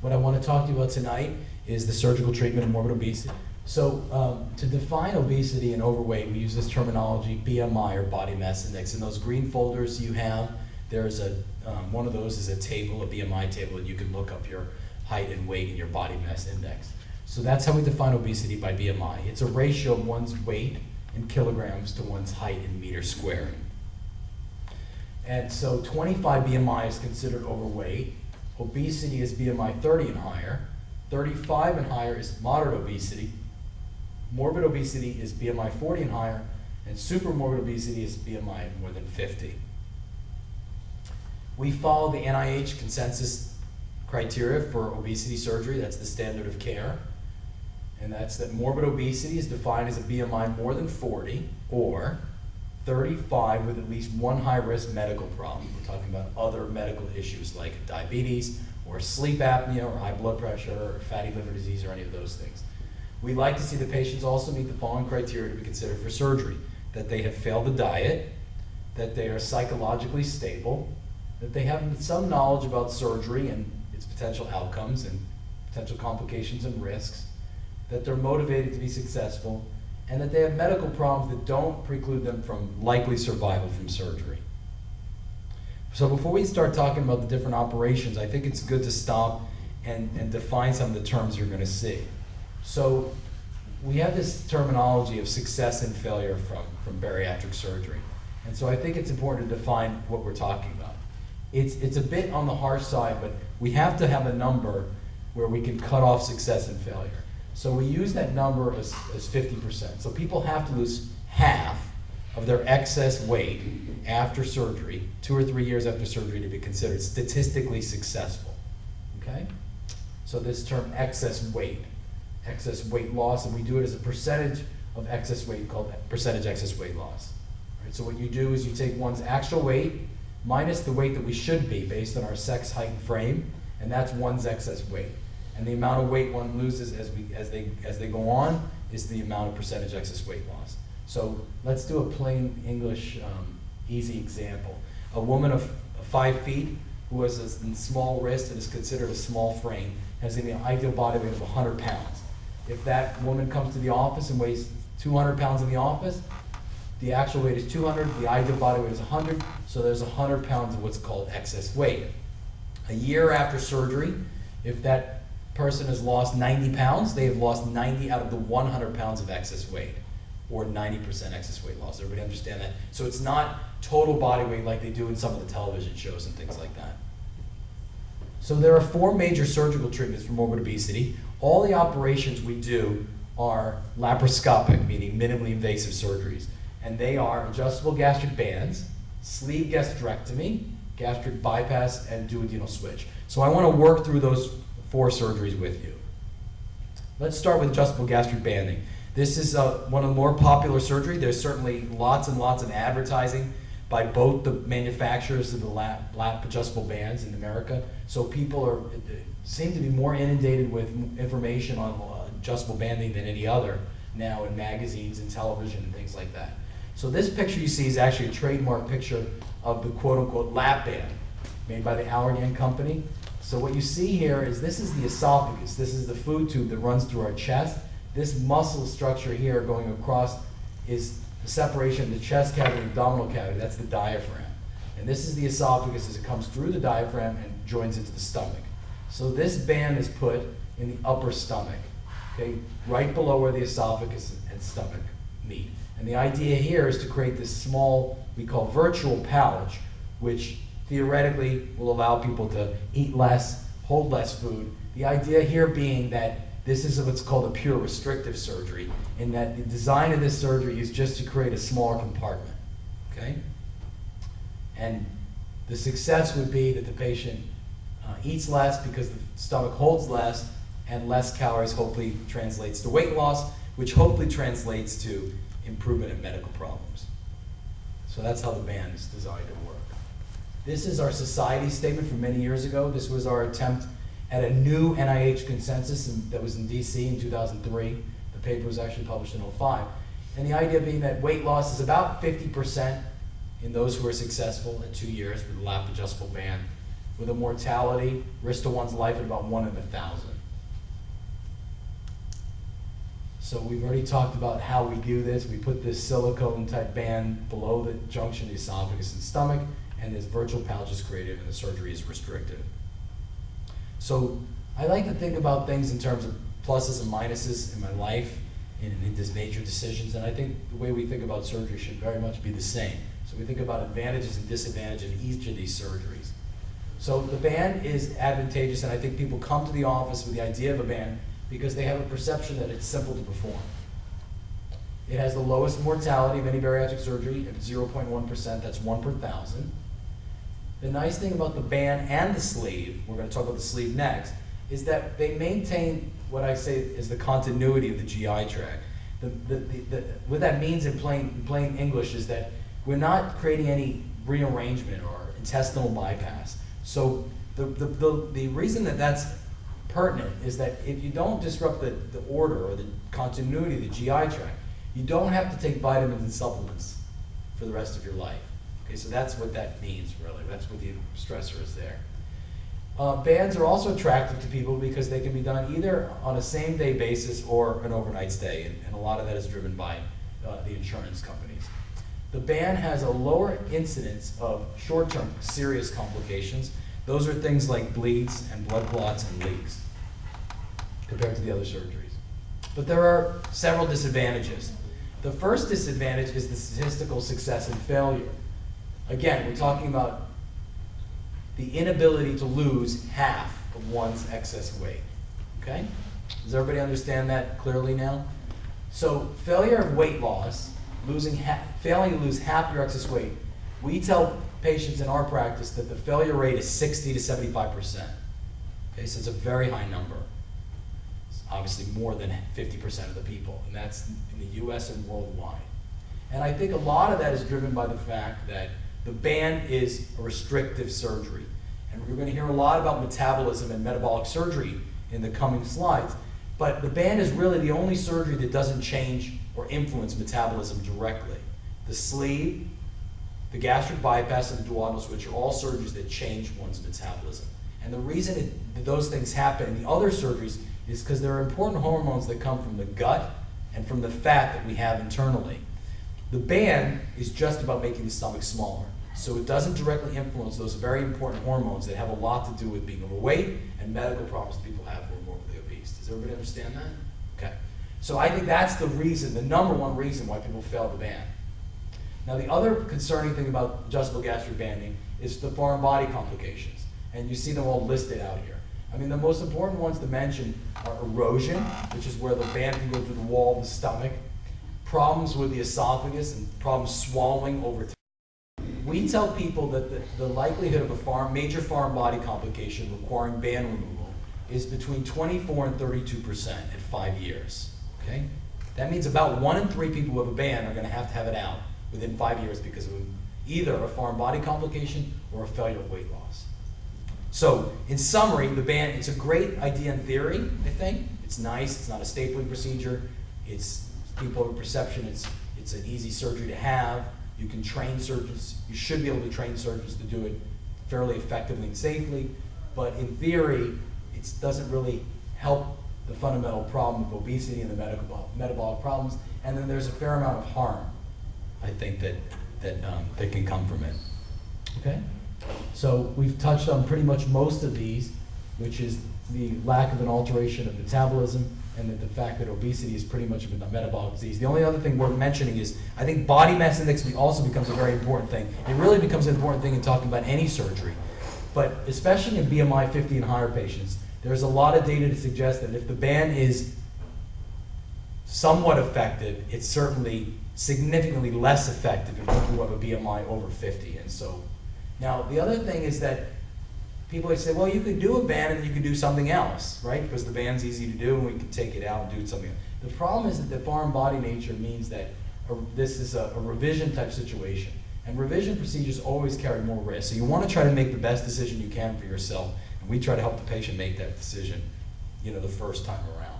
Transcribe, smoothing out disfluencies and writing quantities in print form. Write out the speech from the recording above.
What I want to talk to you about tonight is the surgical treatment of morbid obesity. So to define obesity and overweight, we use this terminology BMI, or body mass index. In those green folders you have, there's one of those is a table, a BMI table, and you can look up your height and weight and your body mass index. So that's how we define obesity by BMI. It's a ratio of one's weight in kilograms to one's height in meters squared. And so 25 BMI is considered overweight. Obesity is BMI 30 and higher. 35 and higher is moderate obesity. Morbid obesity is BMI 40 and higher. And supermorbid obesity is BMI more than 50. We follow the NIH consensus criteria for obesity surgery. That's the standard of care. And that's that morbid obesity is defined as a BMI more than 40 or 35 with at least one high-risk medical problem. We're talking about other medical issues like diabetes or sleep apnea or high blood pressure or fatty liver disease or any of those things. We like to see the patients also meet the following criteria to be considered for surgery: that they have failed the diet, that they are psychologically stable, that they have some knowledge about surgery and its potential outcomes and potential complications and risks, that they're motivated to be successful, and that they have medical problems that don't preclude them from likely survival from surgery. So before we start talking about the different operations, I think it's good to stop and define some of the terms you're going to see. So we have this terminology of success and failure from bariatric surgery. And so I think it's important to define what we're talking about. It's a bit on the harsh side, but we have to have a number where we can cut off success and failure. So we use that number as 50%. So people have to lose half of their excess weight after surgery, 2 or 3 years after surgery, to be considered statistically successful, okay? So this term excess weight loss, and we do it as a percentage of excess weight called percentage excess weight loss. Right? So what you do is you take one's actual weight minus the weight that we should be based on our sex, height, and frame, and that's one's excess weight. And the amount of weight one loses as they go on is the amount of percentage excess weight loss. So let's do a plain English, easy example. A woman of 5 feet who has a small wrist and is considered a small frame has an ideal body weight of 100 pounds. If that woman comes to the office and weighs 200 pounds in the office, the actual weight is 200, the ideal body weight is 100, so there's 100 pounds of what's called excess weight. A year after surgery, if that person has lost 90 pounds, they have lost 90 out of the 100 pounds of excess weight, or 90% excess weight loss. Everybody understand that? So it's not total body weight like they do in some of the television shows and things like that. So there are 4 major surgical treatments for morbid obesity. All the operations we do are laparoscopic, meaning minimally invasive surgeries. And they are adjustable gastric bands, sleeve gastrectomy, gastric bypass, and duodenal switch. So I want to work through those 4 surgeries with you. Let's start with adjustable gastric banding. This is one of the more popular surgery. There's certainly lots and lots of advertising by both the manufacturers of the lap adjustable bands in America. So people seem to be more inundated with information on adjustable banding than any other now in magazines and television and things like that. So this picture you see is actually a trademark picture of the quote-unquote lap band made by the Allergan company. So what you see here is this is the esophagus. This is the food tube that runs through our chest. This muscle structure here going across is the separation of the chest cavity and abdominal cavity. That's the diaphragm. And this is the esophagus as it comes through the diaphragm and joins into the stomach. So this band is put in the upper stomach, okay, right below where the esophagus and stomach meet. And the idea here is to create this small, we call virtual pouch, which theoretically will allow people to eat less, hold less food. The idea here being that this is what's called a pure restrictive surgery, in that the design of this surgery is just to create a smaller compartment, okay? And the success would be that the patient eats less because the stomach holds less, and less calories hopefully translates to weight loss, which hopefully translates to improvement in medical problems. So that's how the band is designed to work. This is our society statement from many years ago. This was our attempt at a new NIH consensus that was in DC in 2003. The paper was actually published in 2005. And the idea being that weight loss is about 50% in those who are successful at 2 years with a lap adjustable band with a mortality, risk to one's life at about 1 in 1,000. So we've already talked about how we do this. We put this silicone type band below the junction of the esophagus and stomach, and this virtual pouch is created and the surgery is restricted. So I like to think about things in terms of pluses and minuses in my life, in these major decisions, and I think the way we think about surgery should very much be the same. So we think about advantages and disadvantages of each of these surgeries. So the band is advantageous, and I think people come to the office with the idea of a band because they have a perception that it's simple to perform. It has the lowest mortality of any bariatric surgery at 0.1%, that's 1 per 1,000. The nice thing about the band and the sleeve, we're going to talk about the sleeve next, is that they maintain what I say is the continuity of the GI tract. What that means in plain English is that we're not creating any rearrangement or intestinal bypass. So the reason that that's pertinent is that if you don't disrupt the order or the continuity of the GI tract, you don't have to take vitamins and supplements for the rest of your life. Okay, so that's what that means, really. That's what the stressor is there. Bands are also attractive to people because they can be done either on a same-day basis or an overnight stay, and a lot of that is driven by the insurance companies. The band has a lower incidence of short-term serious complications. Those are things like bleeds and blood clots and leaks compared to the other surgeries. But there are several disadvantages. The first disadvantage is the statistical success and failure. Again, we're talking about the inability to lose half of one's excess weight. Okay? Does everybody understand that clearly now? So failure of weight loss, failing to lose half your excess weight, we tell patients in our practice that the failure rate is 60 to 75%. Okay, so it's a very high number. It's obviously more than 50% of the people, and that's in the US and worldwide. And I think a lot of that is driven by the fact that the band is a restrictive surgery. And we're going to hear a lot about metabolism and metabolic surgery in the coming slides. But the band is really the only surgery that doesn't change or influence metabolism directly. The sleeve, the gastric bypass, and the duodenal switch are all surgeries that change one's metabolism. And the reason that those things happen in the other surgeries is because there are important hormones that come from the gut and from the fat that we have internally. The band is just about making the stomach smaller. So it doesn't directly influence those very important hormones that have a lot to do with being overweight and medical problems that people have who are morbidly obese. Does everybody understand that? Okay. So I think that's the reason, the number one reason why people fail the band. Now the other concerning thing about adjustable gastric banding is the foreign body complications. And you see them all listed out here. I mean, the most important ones to mention are erosion, which is where the band can go through the wall of the stomach, problems with the esophagus, and problems swallowing over time. We tell people that the likelihood of a major foreign body complication requiring band removal is between 24 and 32% at 5 years. Okay? That means about 1 in 3 people who have a band are going to have it out within 5 years because of either a foreign body complication or a failure of weight loss. So, in summary, the band, it's a great idea in theory, I think. It's nice, it's not a stapling procedure, people have a perception it's an easy surgery to have. You can train surgeons, you should be able to train surgeons to do it fairly effectively and safely, but in theory, it doesn't really help the fundamental problem of obesity and the metabolic problems, and then there's a fair amount of harm, I think, that can come from it. Okay? So we've touched on pretty much most of these, which is the lack of an alteration of metabolism, and the fact that obesity is pretty much a metabolic disease. The only other thing worth mentioning is, I think body mass index also becomes a very important thing. It really becomes an important thing in talking about any surgery, but especially in BMI 50 and higher patients, there's a lot of data to suggest that if the band is somewhat effective, it's certainly significantly less effective in people who have a BMI over 50. And so, now the other thing is that people would say, well, you could do a band and you could do something else, right? Because the band's easy to do and we can take it out and do something else. The problem is that the foreign body nature means that this is a revision type situation. And revision procedures always carry more risk. So you want to try to make the best decision you can for yourself. And we try to help the patient make that decision, the first time around.